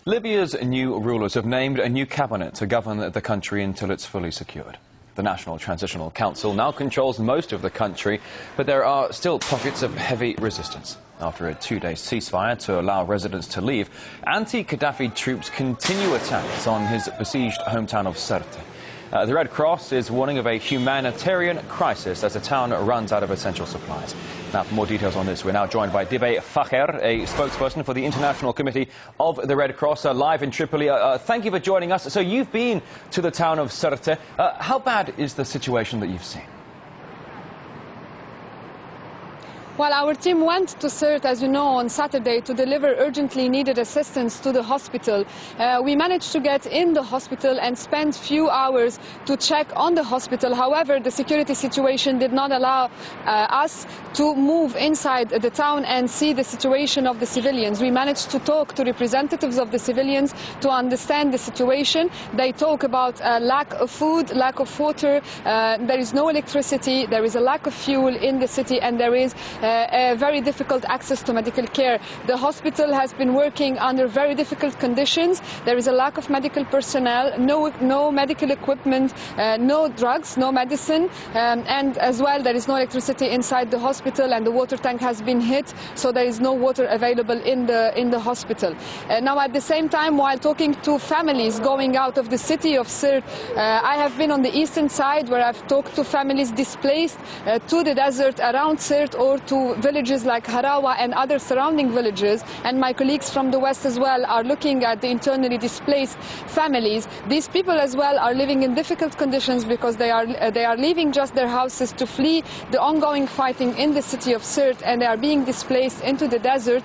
Libya's new rulers have named a new cabinet to govern the country until it's fully secured. The National Transitional Council now controls most of the country, but there are still pockets of heavy resistance. After a two-day ceasefire to allow residents to leave, anti-Gaddafi troops continue attacks on his besieged hometown of Sirte. The Red Cross is warning of a humanitarian crisis as the town runs out of essential supplies. Now, for more details on this, we're now joined by Dibeh Fahkr, a spokesperson for the International Committee of the Red Cross, live in Tripoli. Thank you for joining us. So you've been to the town of Sirte. How bad is the situation that you've seen? Well, our team went to Sirte, as you know, on Saturday to deliver urgently needed assistance to the hospital. We managed to get in the hospital and spend few hours to check on the hospital. However, the security situation did not allow us to move inside the town and see the situation of the civilians. We managed to talk to representatives of the civilians to understand the situation. They talk about lack of food, lack of water, there is no electricity, there is a lack of fuel in the city, and there is a very difficult access to medical care. The hospital has been working under very difficult conditions. There is a lack of medical personnel, no medical equipment, no drugs, no medicine, and as well there is no electricity inside the hospital, and the water tank has been hit, so there is no water available in the hospital. Now, at the same time, while talking to families going out of the city of Sirte, I have been on the eastern side where I've talked to families displaced to the desert around Sirte or to villages like Harawa and other surrounding villages, and my colleagues from the west as well are looking at the internally displaced families. These people as well are living in difficult conditions because they are leaving just their houses to flee the ongoing fighting in the city of Sirte, and they are being displaced into the desert,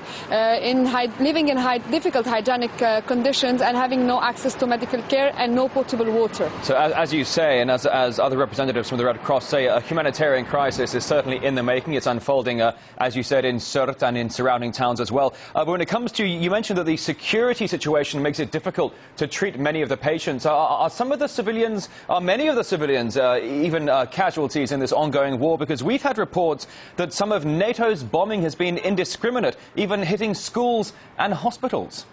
living in difficult hygienic conditions and having no access to medical care and no potable water. So as you say, and as other representatives from the Red Cross say, a humanitarian crisis is certainly in the making. It's unfolding, as you said, in Sirte and in surrounding towns as well. But when it comes to, you mentioned that the security situation makes it difficult to treat many of the patients. Are some of the civilians, are many of the civilians even casualties in this ongoing war? Because we've had reports that some of NATO's bombing has been indiscriminate, even hitting schools and hospitals.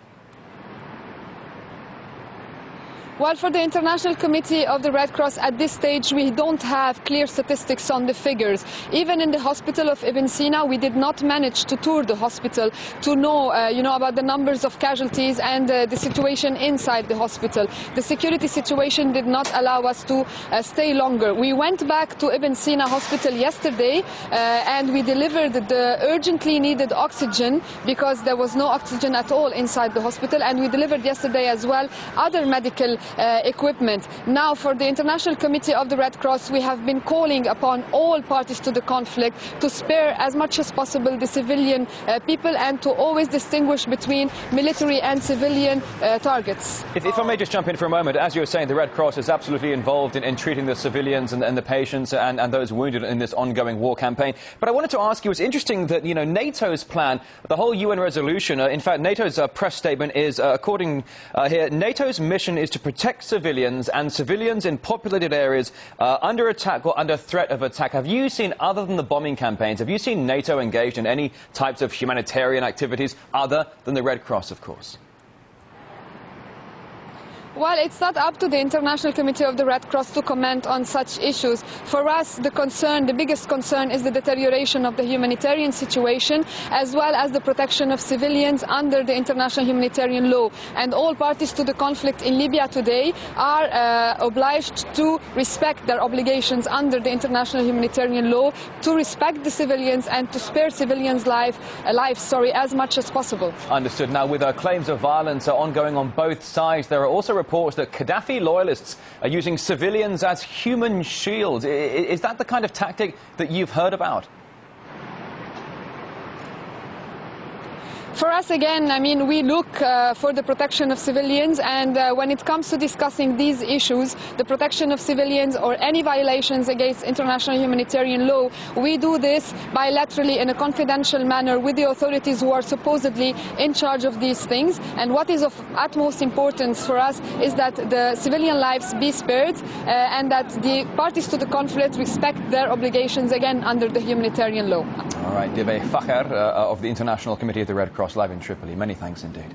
Well, for the International Committee of the Red Cross, at this stage, we don't have clear statistics on the figures. Even in the hospital of Ibn Sina, we did not manage to tour the hospital to know, about the numbers of casualties and the situation inside the hospital. The security situation did not allow us to stay longer. We went back to Ibn Sina hospital yesterday and we delivered the urgently needed oxygen because there was no oxygen at all inside the hospital, and we delivered yesterday as well other medical equipment. Now, for the International Committee of the Red Cross, we have been calling upon all parties to the conflict to spare as much as possible the civilian people and to always distinguish between military and civilian targets. If I may just jump in for a moment, as you were saying, the Red Cross is absolutely involved in treating the civilians and the patients and those wounded in this ongoing war campaign. But I wanted to ask you, it's interesting that, NATO's plan, the whole UN resolution, in fact, NATO's press statement is, according here, NATO's mission is to protect civilians and civilians in populated areas under attack or under threat of attack. Have you seen, other than the bombing campaigns, have you seen NATO engaged in any types of humanitarian activities other than the Red Cross, of course? Well, it's not up to the International Committee of the Red Cross to comment on such issues. For us, the biggest concern is the deterioration of the humanitarian situation, as well as the protection of civilians under the international humanitarian law. And all parties to the conflict in Libya today are obliged to respect their obligations under the international humanitarian law, to respect the civilians and to spare civilians' lives as much as possible. Understood. Now, with claims of violence ongoing on both sides, there are also reports that Gaddafi loyalists are using civilians as human shields. Is that the kind of tactic that you've heard about? For us, again, we look for the protection of civilians, and when it comes to discussing these issues, the protection of civilians or any violations against international humanitarian law, we do this bilaterally in a confidential manner with the authorities who are supposedly in charge of these things. And what is of utmost importance for us is that the civilian lives be spared and that the parties to the conflict respect their obligations, again, under the humanitarian law. All right, Dibeh Fahkr of the International Committee of the Red Cross, live in Tripoli. Many thanks indeed.